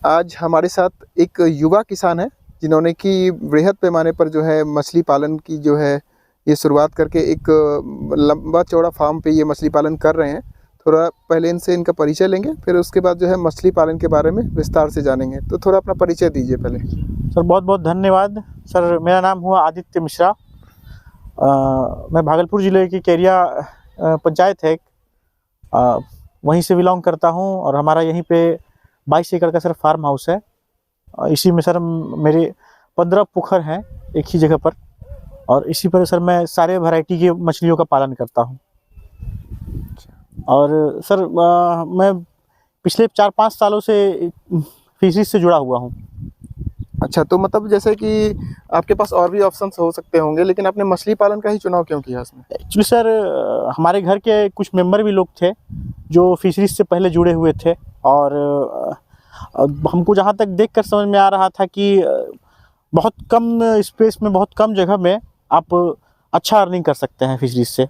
आज हमारे साथ एक युवा किसान है जिन्होंने कि वृहद पैमाने पर जो है मछली पालन की जो है ये शुरुआत करके एक लंबा चौड़ा फार्म पे ये मछली पालन कर रहे हैं। थोड़ा पहले इनसे इनका परिचय लेंगे, फिर उसके बाद जो है मछली पालन के बारे में विस्तार से जानेंगे। तो थोड़ा अपना परिचय दीजिए पहले। सर बहुत बहुत धन्यवाद। सर मेरा नाम हुआ आदित्य मिश्रा। मैं भागलपुर ज़िले की केरिया पंचायत है, वहीं से बिलोंग करता हूं और हमारा यहीं पे 22 एकड़ का सर फार्म हाउस है। इसी में सर मेरे 15 पुखर हैं एक ही जगह पर, और इसी पर सर मैं सारे वैरायटी की मछलियों का पालन करता हूं। और सर मैं पिछले 4-5 सालों से फिशरीज से जुड़ा हुआ हूं। अच्छा, तो मतलब जैसे कि आपके पास और भी ऑप्शंस हो सकते होंगे, लेकिन आपने मछली पालन का ही चुनाव क्यों किया इसमें? एक्चुअली सर हमारे घर के कुछ मेंबर भी लोग थे जो फिशरीज से पहले जुड़े हुए थे, और हमको जहाँ तक देखकर समझ में आ रहा था कि बहुत कम स्पेस में, बहुत कम जगह में आप अच्छा अर्निंग कर सकते हैं फिशरीज से।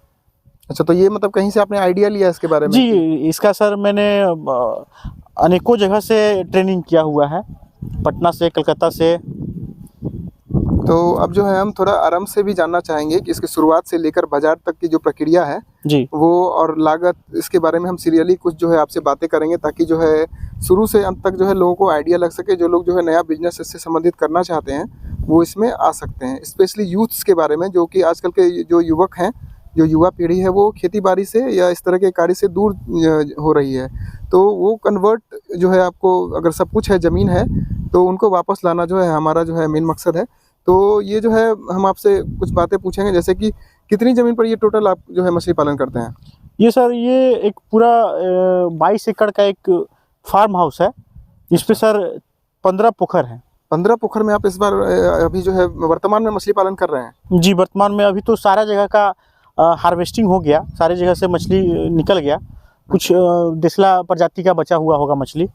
अच्छा, तो ये मतलब कहीं से आपने आइडिया लिया इसके बारे में? जी, इसका सर मैंने अनेकों जगह से ट्रेनिंग किया हुआ है, पटना से, कलकत्ता से। तो अब जो है हम थोड़ा आराम से भी जानना चाहेंगे कि इसकी शुरुआत से लेकर बाजार तक की जो प्रक्रिया है जी, वो, और लागत, इसके बारे में हम सीरियली कुछ जो है आपसे बातें करेंगे, ताकि जो है शुरू से अंत तक जो है लोगों को आइडिया लग सके। जो लोग जो है नया बिजनेस इससे संबंधित करना चाहते हैं वो इसमें आ सकते हैं। स्पेशली यूथ्स के बारे में, जो कि आजकल के जो युवक हैं, जो युवा पीढ़ी है, वो खेती बाड़ी से या इस तरह के कार्य से दूर हो रही है। तो वो कन्वर्ट जो है, आपको अगर सब कुछ है, ज़मीन है, तो उनको वापस लाना जो है हमारा जो है मेन मकसद है। तो ये जो है हम आपसे कुछ बातें पूछेंगे, जैसे कि कितनी ज़मीन पर ये टोटल आप जो है मछली पालन करते हैं? ये सर ये एक पूरा 22 एकड़ का एक फार्म हाउस है, जिस पे सर 15 पुखर हैं। 15 पुखर में आप इस बार अभी जो है वर्तमान में मछली पालन कर रहे हैं? जी, वर्तमान में अभी तो सारा जगह का हार्वेस्टिंग हो गया, सारे जगह से मछली निकल गया। कुछ देसला प्रजाति का बचा हुआ होगा मछली।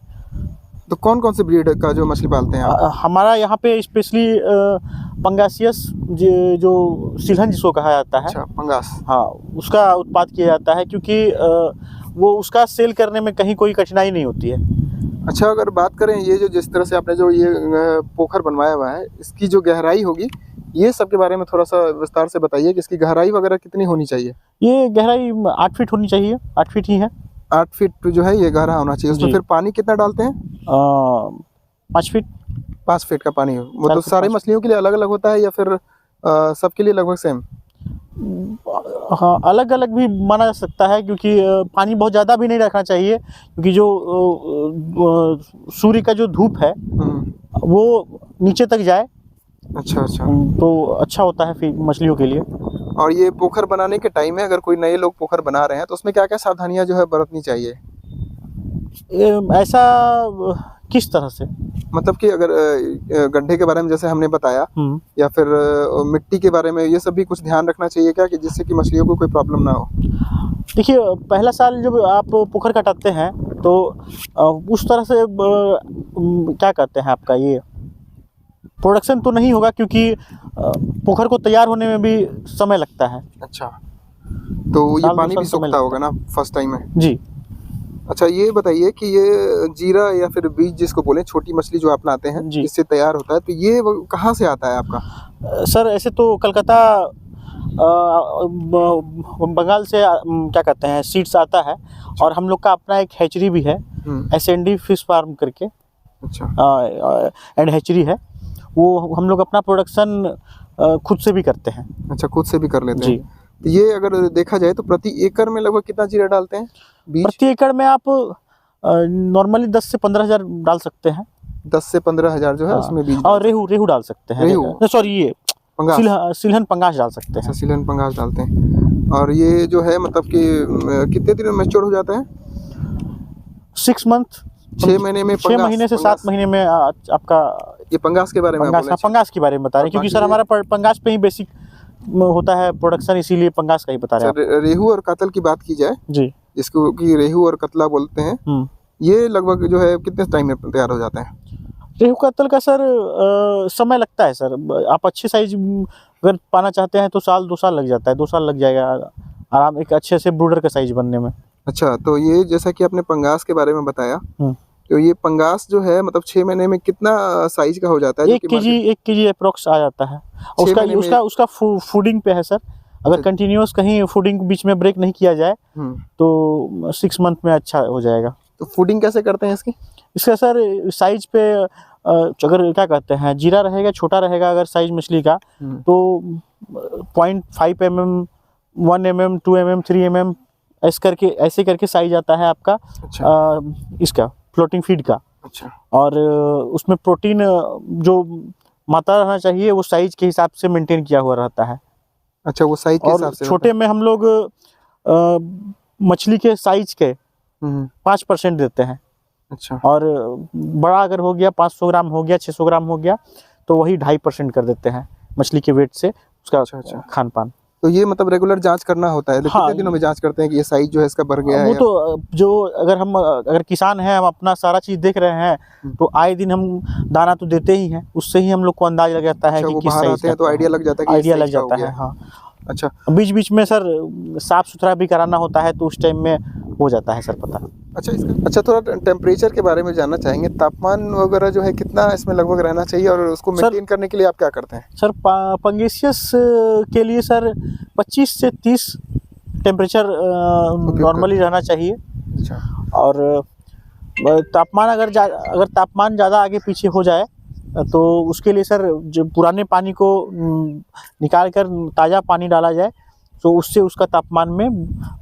तो कौन कौन से ब्रीड का जो मछली पालते हैं आप? हमारा यहाँ पे स्पेशली पंगासियस जो सिलहन जिसको कहा जाता है। अच्छा, पंगास। हाँ, उसका उत्पाद किया जाता है, क्योंकि वो उसका सेल करने में कहीं कोई कठिनाई नहीं होती है। अच्छा, अगर बात करें ये जो जिस तरह से आपने जो ये पोखर बनवाया हुआ है, इसकी जो गहराई होगी, ये सब के बारे में थोड़ा सा विस्तार से बताइए कि इसकी गहराई वगैरह कितनी होनी चाहिए? ये गहराई 8 फीट होनी चाहिए, 8 फीट ही है। 8 फीट जो है ये गहरा होना चाहिए। उसमें फिर पानी कितना डालते हैं? 5 फीट। 5 फीट का पानी वो तो सारी मछलियों के लिए अलग अलग होता है या फिर सबके लिए लगभग सेम? हाँ, अलग अलग भी माना जा सकता है, क्योंकि पानी बहुत ज़्यादा भी नहीं रखना चाहिए, क्योंकि जो सूर्य का जो धूप है वो नीचे तक जाए। अच्छा अच्छा, तो अच्छा होता है फिर मछलियों के लिए। और ये पोखर बनाने के टाइम में अगर कोई नए लोग पोखर बना रहे हैं तो उसमें क्या क्या सावधानियां जो है बरतनी चाहिए? ऐसा किस तरह से? मतलब कि अगर गड्ढे के बारे में जैसे हमने बताया, या फिर मिट्टी के बारे में, ये सब भी कुछ ध्यान रखना चाहिए क्या, कि जिससे कि मछलियों को कोई प्रॉब्लम ना हो? देखिए, पहला साल जब आप पोखर कटाते हैं तो उस तरह से क्या कहते हैं, आपका ये प्रोडक्शन तो नहीं होगा, क्योंकि पोखर को तैयार होने में भी समय लगता है। अच्छा, तो ये पानी भी सूखता होगा ना फर्स्ट टाइम में? जी। अच्छा, ये बताइए कि ये जीरा या फिर बीज जिसको बोले, छोटी मछली जो आप लाते हैं जिससे तैयार होता है, तो ये कहाँ से आता है आपका? सर ऐसे तो कलकत्ता, बंगाल से क्या कहते हैं, सीड्स आता है। और हम लोग का अपना एक हैचरी भी है, एसएनडी फिश फार्म करके। अच्छा, एंड हैचरी है वो, हम लोग अपना प्रोडक्शन खुद से भी करते हैं। अच्छा, खुद से भी कर लेते जी। हैं। तो ये अगर देखा जाए तो प्रति एकड़ में लगभग कितना जीरा डालते हैं बीज? प्रति एकड़ में आप नॉर्मली 10 से 15 हज़ार डाल सकते हैं। 10 से 15 हज़ार जो है उसमें बीज। और रेहू डाल सकते हैं। सॉरी, ये सिलहन पंगास डाल सकते हैं। अच्छा, सिलहन पंगास डालते हैं। और ये जो है मतलब कि कितने दिन में मैच्योर हो जाता है? 6 मंथ, 6 महीने में? 6 महीने से 7 महीने में आपका। ये पंगास के बारे में? पंगास के बारे में बता रहे हैं, क्योंकि सर हमारा पंगास पे ही बेसिक होता है प्रोडक्शन, इसीलिए पंगास का ही बता रहे हैं। रेहू और कतल की बात की जाए जी, जिसको कि रेहू और कतला बोलते हैं, ये लगभग जो है कितने टाइम में तैयार हो जाता है? रेहू कतल का सर समय लगता है सर। आप अच्छे साइज अगर पाना चाहते हैं तो 1-2 साल लग जाता है। 2 साल लग जाएगा आराम, एक अच्छे से ब्रूडर का साइज बनने में। अच्छा, तो ये जैसा कि आपने पंगास के बारे में बताया, तो ये पंगास जो है मतलब 6 महीने में कितना साइज का हो जाता है? 1 केजी अप्रोक्स आ जाता है। और 6 महीने में उसका फूडिंग पे है सर। अगर अच्छा। कंटिन्यूअस कहीं फूडिंग बीच में ब्रेक नहीं किया जाए तो 6 मंथ में अच्छा हो जाएगा। तो फूडिंग कैसे करते हैं इसकी? इसका सर साइज पे अगर क्या कहते हैं, जीरा रहेगा, छोटा रहेगा अगर साइज मछली का तो 0.5 mm, 1 mm, 2 mm, 3 mm ऐसे करके साइज आता है आपका। अच्छा। इसका फ्लोटिंग फीड का। अच्छा। और उसमें प्रोटीन जो मात्रा रहना चाहिए वो साइज के हिसाब से मेंटेन किया हुआ रहता है। अच्छा, वो साइज के हिसाब और से छोटे में हम लोग मछली के साइज के 5% देते हैं। अच्छा। और बड़ा अगर हो गया 500 ग्राम हो गया, 600 ग्राम हो गया तो वही 2.5% कर देते हैं मछली के वेट से उसका। अच्छा। खान पान तो ये मतलब रेगुलर जांच करना होता है? हाँ, कितने दिनों में जांच करते हैं कि ये साइज जो है इसका बढ़ गया है? वो तो जो अगर किसान है, हम अपना सारा चीज देख रहे हैं तो आए दिन हम दाना तो देते ही हैं, उससे ही हम लोग को अंदाज लग जाता है कि किस साइज का। तो आइडिया लग जाता है कि आइडिया लग जाता है। हाँ। अच्छा। बीच बीच में सर साफ सुथरा भी कराना होता है तो उस टाइम में हो जाता है सर पता। अच्छा, थोड़ा टेम्परेचर के बारे में जानना चाहेंगे। तापमान वगैरह जो है कितना इसमें लगभग रहना चाहिए और उसको मेंटेन करने के लिए आप क्या करते हैं? सर पंगेसियस के लिए सर 25 से 30 टेम्परेचर नॉर्मली रहना चाहिए। अच्छा। और तापमान अगर तापमान ज़्यादा आगे पीछे हो जाए तो उसके लिए सर जो पुराने पानी को निकाल कर ताज़ा पानी डाला जाए तो उससे उसका तापमान में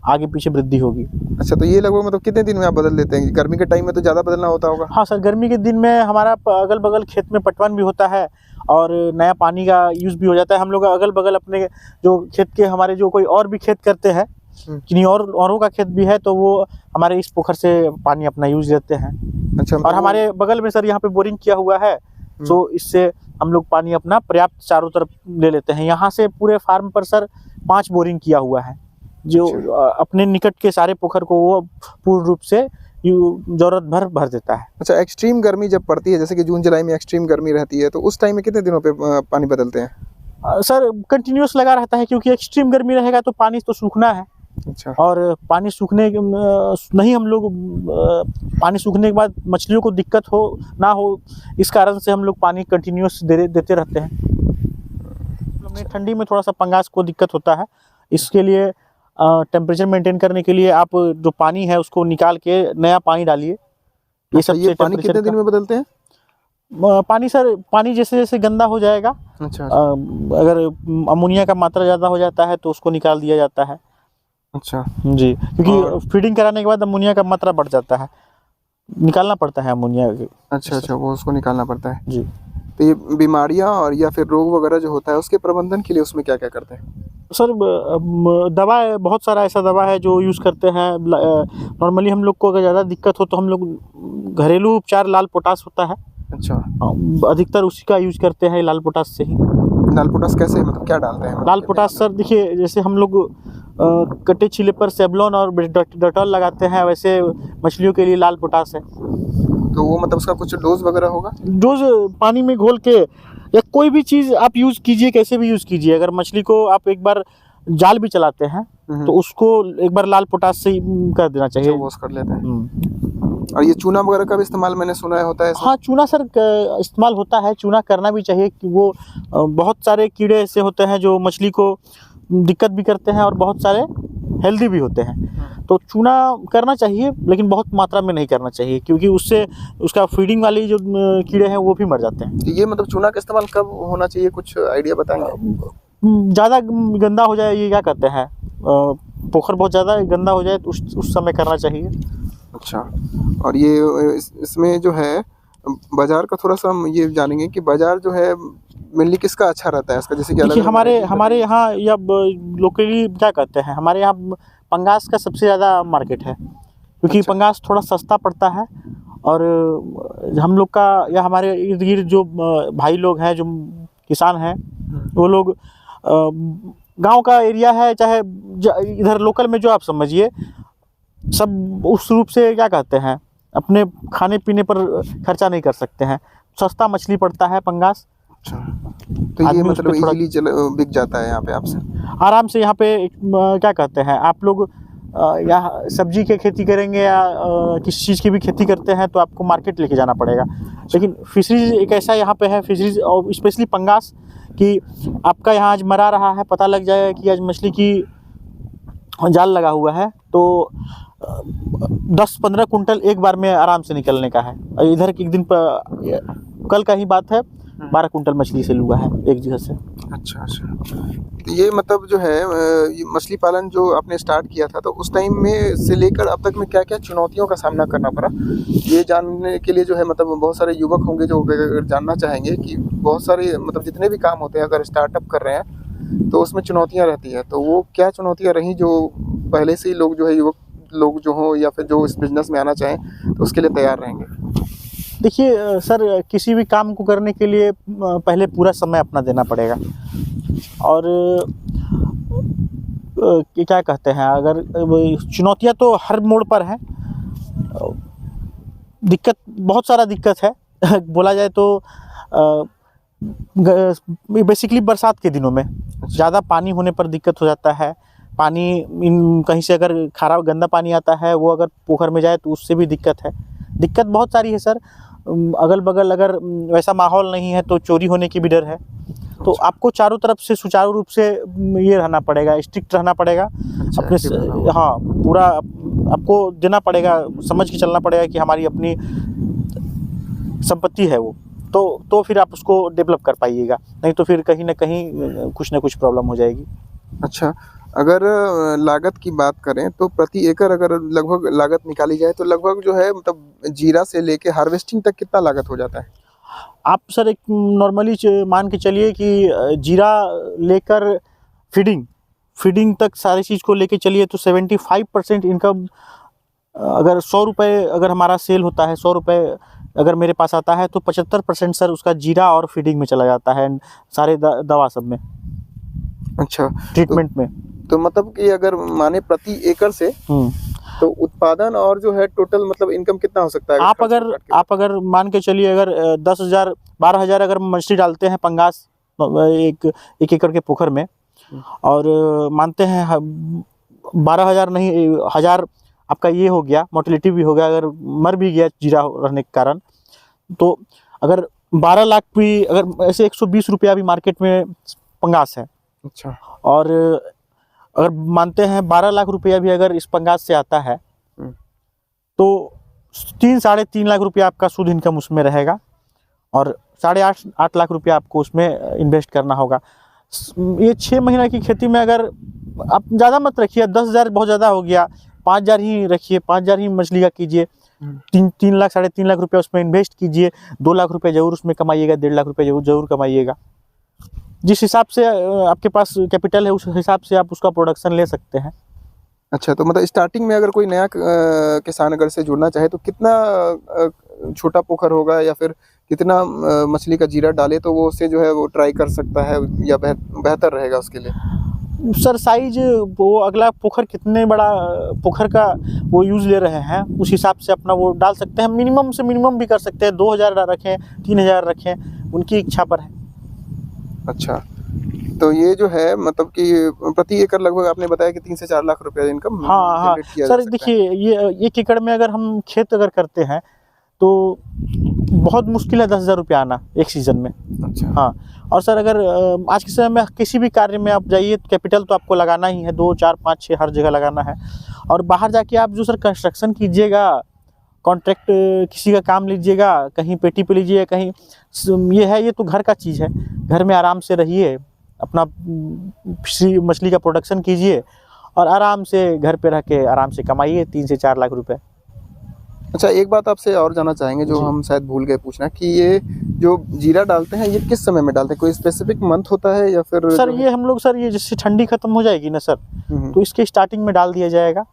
आगे पीछे वृद्धि होगी। अच्छा, तो ये लगभग मतलब कितने दिन में आप बदल देते हैं? गर्मी के टाइम में तो ज़्यादा बदलना होता होगा। हाँ सर, गर्मी के दिन में हमारा अगल बगल खेत में पटवन भी होता है और नया पानी का यूज़ भी हो जाता है। हम लोग अगल बगल अपने जो खेत के हमारे जो कोई और भी खेत करते हैं, किन्हीं औरों का खेत भी है तो वो हमारे इस पोखर से पानी अपना यूज़ लेते हैं। अच्छा। और हमारे बगल में सर यहाँ पे बोरिंग किया हुआ है तो इससे हम लोग पानी अपना पर्याप्त चारों तरफ ले लेते हैं। यहाँ से पूरे फार्म पर सर 5 बोरिंग किया हुआ है जो अपने निकट के सारे पोखर को वो पूर्ण रूप से जरूरत भर देता है। अच्छा, एक्सट्रीम गर्मी जब पड़ती है, जैसे कि जून जुलाई में एक्सट्रीम गर्मी रहती है, तो उस टाइम में कितने दिनों पे पानी बदलते हैं? सर कंटिन्यूस लगा रहता है क्योंकि एक्सट्रीम गर्मी रहेगा तो पानी तो सूखना है। अच्छा। और पानी सूखने नहीं, हम लोग पानी सूखने के बाद मछलियों को दिक्कत हो ना हो इस कारण से हम लोग पानी कंटिन्यूस देते रहते हैं। ठंडी में थोड़ा सा पंगास को दिक्कत होता है, इसके लिए टेम्परेचर मेंटेन करने के लिए आप जो पानी है उसको निकाल के नया पानी डालिए। ये सब ये पानी कितने दिन में बदलते हैं? पानी जैसे जैसे गंदा हो जाएगा, अच्छा। अगर अमोनिया का मात्रा ज़्यादा हो जाता है तो उसको निकाल दिया जाता है। अच्छा जी, क्योंकि फीडिंग कराने के बाद अमोनिया का मात्रा बढ़ जाता है, निकालना पड़ता है अमोनिया। अच्छा, वो उसको निकालना पड़ता है जी। तो ये बीमारियां और या फिर रोग वगैरह जो होता है उसके प्रबंधन के लिए उसमें क्या क्या करते हैं? सर दवा बहुत सारा ऐसा दवा है जो यूज़ करते हैं। नॉर्मली हम लोग को अगर ज़्यादा दिक्कत हो तो हम लोग घरेलू उपचार लाल पोटास होता है। अच्छा। अधिकतर उसी का यूज़ करते हैं, लाल पोटास से ही। लाल पोटास कैसे, मतलब क्या डालते हैं? लाल पोटास सर देखिए, जैसे हम लोग कटे छिले पर सेवलॉन और डेटॉल लगाते हैं, वैसे मछलियों के लिए लाल पोटास है। तो वो मतलब उसका कुछ डोज वगैरह होगा? डोज पानी में घोल के या कोई भी चीज़ आप यूज़ कीजिए, कैसे भी यूज़ कीजिए। अगर मछली को आप एक बार जाल भी चलाते हैं तो उसको एक बार लाल पोटास से कर देना चाहिए। वॉश कर लेते हैं। और ये चूना वगैरह का भी इस्तेमाल मैंने सुना है होता है? हाँ, चूना सर इस्तेमाल होता है, चूना करना भी चाहिए कि वो बहुत सारे कीड़े ऐसे होते हैं जो मछली को दिक्कत भी करते हैं और बहुत सारे हेल्दी भी होते हैं। तो चूना करना चाहिए लेकिन बहुत मात्रा में नहीं करना चाहिए क्योंकि उससे उसका फीडिंग वाली जो कीड़े हैं वो भी मर जाते हैं। ये मतलब चूना का इस्तेमाल कब होना चाहिए, कुछ आइडिया बताएंगे? ज़्यादा गंदा हो जाए, ये क्या कहते हैं, पोखर बहुत ज़्यादा गंदा हो जाए तो उस समय करना चाहिए। अच्छा। और ये इसमें जो है बाज़ार का थोड़ा सा हम ये जानेंगे कि बाज़ार जो है मेनली किसका अच्छा रहता है इसका? जैसे कि देखिए हमारे यहाँ या लोकली क्या कहते हैं, हमारे यहाँ पंगास का सबसे ज़्यादा मार्केट है क्योंकि पंगास थोड़ा सस्ता पड़ता है। और हम लोग का या हमारे इर्द गिर्द जो भाई लोग हैं जो किसान हैं वो लोग गांव का एरिया है, चाहे इधर लोकल में जो आप समझिए, सब उस रूप से क्या कहते हैं अपने खाने पीने पर खर्चा नहीं कर सकते हैं। सस्ता मछली पड़ता है पंगास। अच्छा, तो ये मतलब इजीली बिक जाता है यहाँ पे आपसे? आराम से यहाँ पे क्या कहते हैं आप लोग या सब्जी की खेती करेंगे या किसी चीज़ की भी खेती करते हैं तो आपको मार्केट लेके जाना पड़ेगा। लेकिन फिशरीज एक ऐसा यहाँ पे है, फिशरीज और स्पेशली पंगास, कि आपका यहाँ आज मरा रहा है, पता लग जाएगा कि आज मछली की जाल लगा हुआ है, तो 10-15 कुंटल एक बार में आराम से निकलने का है। इधर एक दिन पर कल का ही बात है, 12 कुंटल मछली से लुआ है एक जगह से। अच्छा अच्छा। तो ये मतलब जो है ये मछली पालन जो आपने स्टार्ट किया था, तो उस टाइम में से लेकर अब तक में क्या क्या चुनौतियों का सामना करना पड़ा, ये जानने के लिए जो है मतलब बहुत सारे युवक होंगे जो अगर जानना चाहेंगे कि बहुत सारे मतलब जितने भी काम होते हैं अगर स्टार्टअप कर रहे हैं तो उसमें चुनौतियाँ रहती है, तो वो क्या चुनौतियाँ रहीं जो पहले से ही लोग जो है युवक लोग जो हों या फिर जो इस बिज़नेस में आना चाहें तो उसके लिए तैयार रहेंगे? देखिए सर, किसी भी काम को करने के लिए पहले पूरा समय अपना देना पड़ेगा। और क्या कहते हैं, अगर चुनौतियां तो हर मोड़ पर हैं, दिक्कत बहुत सारा दिक्कत है बोला जाए तो बेसिकली बरसात के दिनों में ज़्यादा पानी होने पर दिक्कत हो जाता है। पानी कहीं से अगर खराब गंदा पानी आता है वो अगर पोखर में जाए तो उससे भी दिक्कत है। दिक्कत बहुत सारी है सर। अगल बगल अगर वैसा माहौल नहीं है तो चोरी होने की भी डर है। तो आपको चारों तरफ से सुचारू रूप से ये रहना पड़ेगा, स्ट्रिक्ट रहना पड़ेगा। अच्छा, अपने हाँ, पूरा आपको देना पड़ेगा, समझ के चलना पड़ेगा कि हमारी अपनी संपत्ति है वो, तो फिर आप उसको डेवलप कर पाइएगा, नहीं तो फिर कहीं ना कहीं कुछ ना कुछ प्रॉब्लम हो जाएगी। अच्छा, अगर लागत की बात करें तो प्रति एकड़ अगर लगभग लागत निकाली जाए तो लगभग जो है मतलब जीरा से लेके हार्वेस्टिंग तक कितना लागत हो जाता है? आप सर एक नॉर्मली मान के चलिए कि जीरा लेकर फीडिंग तक सारी चीज़ को लेके चलिए तो 75% इनकम, अगर 100 रुपये अगर हमारा सेल होता है, 100 रुपये अगर मेरे पास आता है तो 75% सर उसका जीरा और फीडिंग में चला जाता है, सारे दवा सब में। अच्छा, ट्रीटमेंट में तो मतलब कि अगर माने प्रति एकड़ से तो उत्पादन और जो है टोटल मतलब इनकम कितना हो सकता है? आप अगर मान के चलिए, अगर 10,000 12,000 अगर मछली डालते हैं पंगास एक एकड़ के पोखर में, और मानते हैं 12,000 नहीं 1,000 आपका ये हो गया, मोर्टेलिटी भी हो गया, अगर मर भी गया जीरा रहने के कारण, तो अगर 12 लाख भी, अगर ऐसे 120 रुपया भी मार्केट में पंगास है। अच्छा, और अगर मानते हैं 12 लाख रुपया भी अगर इस पंगास से आता है तो 3-3.5 लाख रुपया आपका शुद्ध इनकम उसमें रहेगा, और 8.5 लाख रुपया आपको उसमें इन्वेस्ट करना होगा। ये 6 महीना की खेती में अगर आप ज़्यादा मत रखिए, 10,000 बहुत ज़्यादा हो गया, 5,000 ही रखिए, 5,000 ही मछली का कीजिए, 3 लाख 3.5 लाख रुपया उसमें इन्वेस्ट कीजिए, 2 लाख रुपया जरूर उसमें कमाइएगा, 1.5 लाख रुपया जरूर कमाइएगा। जिस हिसाब से आपके पास कैपिटल है उस हिसाब से आप उसका प्रोडक्शन ले सकते हैं। अच्छा, तो मतलब स्टार्टिंग में अगर कोई नया किसान अगर से जुड़ना चाहे तो कितना छोटा पोखर होगा या फिर कितना मछली का जीरा डाले तो वो उससे जो है वो ट्राई कर सकता है या बेहतर रहेगा उसके लिए? सर साइज, वो अगला पोखर कितने बड़ा पोखर का वो यूज़ ले रहे हैं उस हिसाब से अपना वो डाल सकते हैं। मिनिमम से मिनिमम भी कर सकते हैं, 2,000 रखें, 3,000 रखें, उनकी इच्छा पर है। अच्छा, तो ये जो है मतलब कि प्रति एकड़ लगभग आपने बताया कि 3 से 4 लाख रुपया इनकम हाँ सर, देखिए ये 1 एकड़ में अगर हम खेत अगर करते हैं तो बहुत मुश्किल है 10,000 रुपया आना एक सीज़न में। अच्छा, हाँ, और सर अगर आज के समय में किसी भी कार्य में आप जाइए तो कैपिटल तो आपको लगाना ही है, 2, 4, 5, 6 हर जगह लगाना है। और बाहर जाके आप जो सर कंस्ट्रक्शन कीजिएगा, कॉन्ट्रैक्ट किसी का काम लीजिएगा, कहीं पेटी पे लीजिए, कहीं ये तो घर का चीज़ है। घर में आराम से रहिए, अपना मछली का प्रोडक्शन कीजिए और आराम से घर पे रह के आराम से कमाइए 3 से 4 लाख रुपए। अच्छा, एक बात आपसे और जानना चाहेंगे जो हम शायद भूल गए पूछना, कि ये जो जीरा डालते हैं ये किस समय में डालते हैं? कोई स्पेसिफिक मंथ होता है या फिर? सर ये हम लोग, सर ये जैसे ठंडी खत्म हो जाएगी ना सर, तो इसके स्टार्टिंग में डाल दिया जाएगा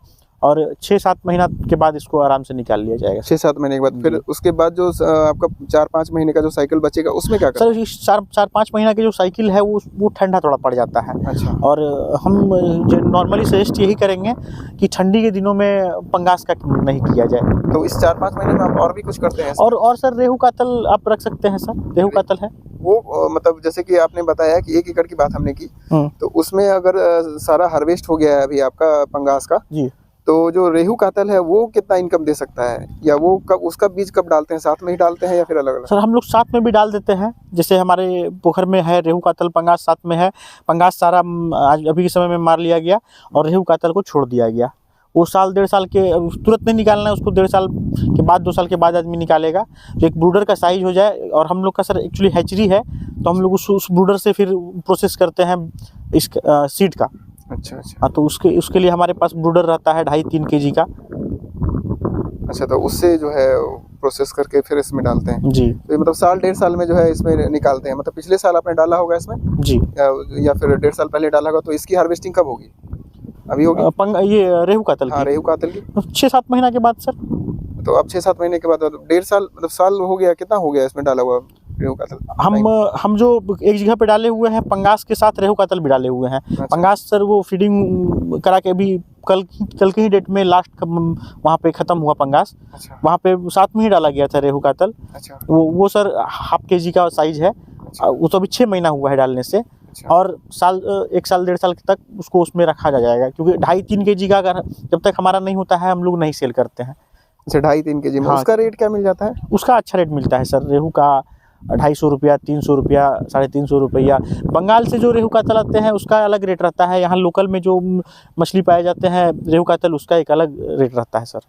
और 6-7 महीना के बाद इसको आराम से निकाल लिया जाएगा। 6-7 महीने के बाद फिर उसके बाद जो आपका 4-5 महीने का जो साइकिल बचेगा उसमें क्या सर? इस 4-5 महीना की जो साइकिल है वो ठंडा थोड़ा पड़ जाता है। अच्छा, और हम नॉर्मली सजेस्ट यही करेंगे कि ठंडी के दिनों में पंगास का नहीं किया जाए। तो इस 4-5 महीने में आप और भी कुछ करते हैं? और सर रेहू कातल आप रख सकते हैं सर, रेहू कातल है वो मतलब जैसे कि आपने बताया कि 1 एकड़ की बात हमने की, तो उसमें अगर सारा हार्वेस्ट हो गया है अभी आपका पंगास का जी, तो जो रेहू कातल है वो कितना इनकम दे सकता है, या वो कब उसका बीज कब डालते हैं, साथ में ही डालते हैं या फिर अलग अलग? सर हम लोग साथ में भी डाल देते हैं। जैसे हमारे पोखर में है रेहू कातल, पंगास साथ में है। पंगास सारा आज अभी के समय में मार लिया गया और रेहू कातल को छोड़ दिया गया। वो साल 1.5 साल के तुरंत नहीं निकालना है उसको, 1.5 साल के बाद 2 साल के बाद आदमी निकालेगा, जो एक ब्रूडर का साइज हो जाए। और हम लोग का सर एक्चुअली हैचरी है, तो हम लोग उस ब्रूडर से फिर प्रोसेस करते हैं इस सीड का। अच्छा अच्छा। हाँ, तो उसके लिए हमारे पास ब्रूडर रहता है 2.5-3 kg का। अच्छा, तो उससे जो है प्रोसेस करके फिर इसमें डालते हैं जी तो ये मतलब साल 1.5 साल में जो है इसमें निकालते हैं। मतलब पिछले साल आपने डाला होगा इसमें जी। या फिर 1.5 साल पहले डाला होगा, तो इसकी हार्वेस्टिंग कब होगी? अभी होगी? ये रेहू कातल हाँ, की रेहू कातल की 6-7 महीना के बाद सर। तो अब 6-7 महीने के बाद 1.5 साल मतलब साल हो गया, कितना हो गया इसमें डाला हुआ रेहू कातल? हम जो एक जगह पे डाले हुए हैं पंगास के साथ रेहू कातल भी डाले हुए हैं। अच्छा। पंगास सर वो फीडिंग करा के अभी कल की ही डेट में लास्ट वहाँ पे ख़त्म हुआ पंगास। अच्छा वहाँ पे साथ में ही डाला गया था रेहू कातल। अच्छा वो सर 1/2 kg का साइज है। अच्छा। वो तो अभी 6 महीना हुआ है डालने से। अच्छा। और 1 साल 1.5 साल तक उसको उसमें रखा जाएगा, क्योंकि 2.5-3 kg का अगर जब तक हमारा नहीं होता है हम लोग नहीं सेल करते हैं। अच्छा, 2.5-3 kg में हाँ। उसका रेट क्या मिल जाता है? उसका अच्छा रेट मिलता है सर। रेहू का 250 रुपया, 300 रुपया, 350 रुपया। बंगाल से जो रेहू कातल आते हैं उसका अलग रेट रहता है। यहाँ लोकल में जो मछली पाए जाते हैं रेहू कातल, उसका एक अलग रेट रहता है सर।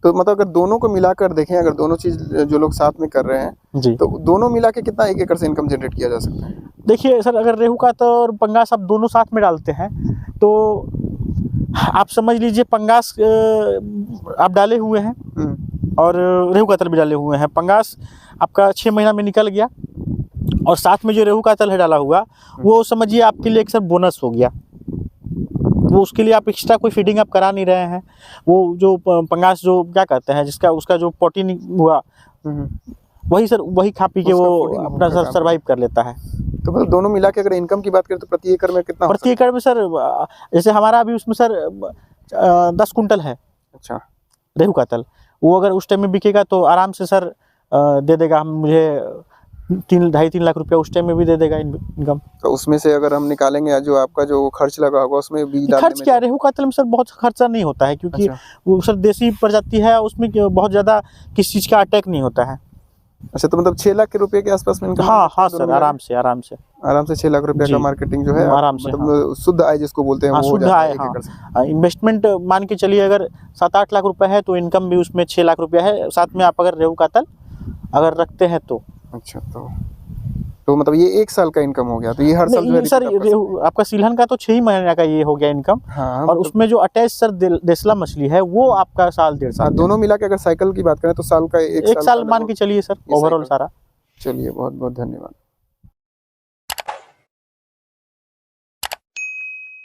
तो मतलब अगर दोनों को मिलाकर देखें, अगर दोनों चीज़ जो लोग साथ में कर रहे हैं जी, तो दोनों मिला के कितना 1 एकड़ से इनकम जनरेट किया जा सकता है? देखिए सर, अगर रेहू कातल और पंगास आप दोनों साथ में डालते हैं तो आप समझ लीजिए पंगास आप डाले हुए हैं और रेहू कातल भी डाले हुए हैं। पंगास आपका 6 महीना में निकल गया और साथ में जो रेहू कातल है डाला हुआ, वो समझिए आपके लिए एक सर बोनस हो गया। वो उसके लिए आप एक्स्ट्रा कोई फीडिंग आप करा नहीं रहे हैं। वो जो पंगास जो क्या कहते हैं जिसका उसका जो प्रोटीन हुआ, वही सर वही खा पी के उसका वो प्रोटीन अपना सर सर्वाइव कर लेता है। तो मतलब दोनों मिला के अगर इनकम की बात करें तो प्रति एकड़ में कितना हो प्रति एकड़ में सर जैसे हमारा अभी उसमें सर 10 कुंटल है सकता है? अच्छा रेहू कातल। वो अगर उस टाइम में बिकेगा तो आराम से सर दे देगा हम मुझे 2.5-3 लाख रुपया उस टाइम में भी दे देगा इनकम। तो उसमें से अगर हम निकालेंगे जो आपका जो खर्च लगा होगा उसमें बीज डालने खर्च में क्या, रेहू कातल में सर बहुत खर्चा नहीं होता है, क्योंकि अच्छा। वो सर देसी प्रजाति है, उसमें बहुत ज़्यादा किसी चीज़ का अटैक नहीं होता है। अच्छा, तो मतलब 6 लाख के रुपए के आसपास में इनकम हाँ हाँ सर, आराम से आराम से 6 लाख रुपए जी। का मार्केटिंग जो है आराम से, मतलब शुद्ध आय जिसको बोलते हैं हाँ वो हो शुद्ध जाता है आय। 1 हाँ, एकड़ से। इन्वेस्टमेंट मान के चलिए अगर 7-8 लाख रुपए है तो इनकम भी उसमें 6 लाख रुपया है। साथ में आप अगर रेहू कातल अगर रखते हैं तो अच्छा, तो मतलब ये 1 साल का इनकम हो गया। तो ये हर साल जो है सर repeat आप कर रेहू आपका सीलहन का तो 6 ही महीने का ये हो गया इनकम। सकते हैं। हाँ, और उसमें जो अटैच सर देसला मछली है वो आपका साल 1.5 साल। दोनों मिला के अगर साइकिल की बात करें तो साल का 1 1 साल मान के चलिए सर ओवरऑल सारा। चलिए, बहुत बहुत धन्यवाद।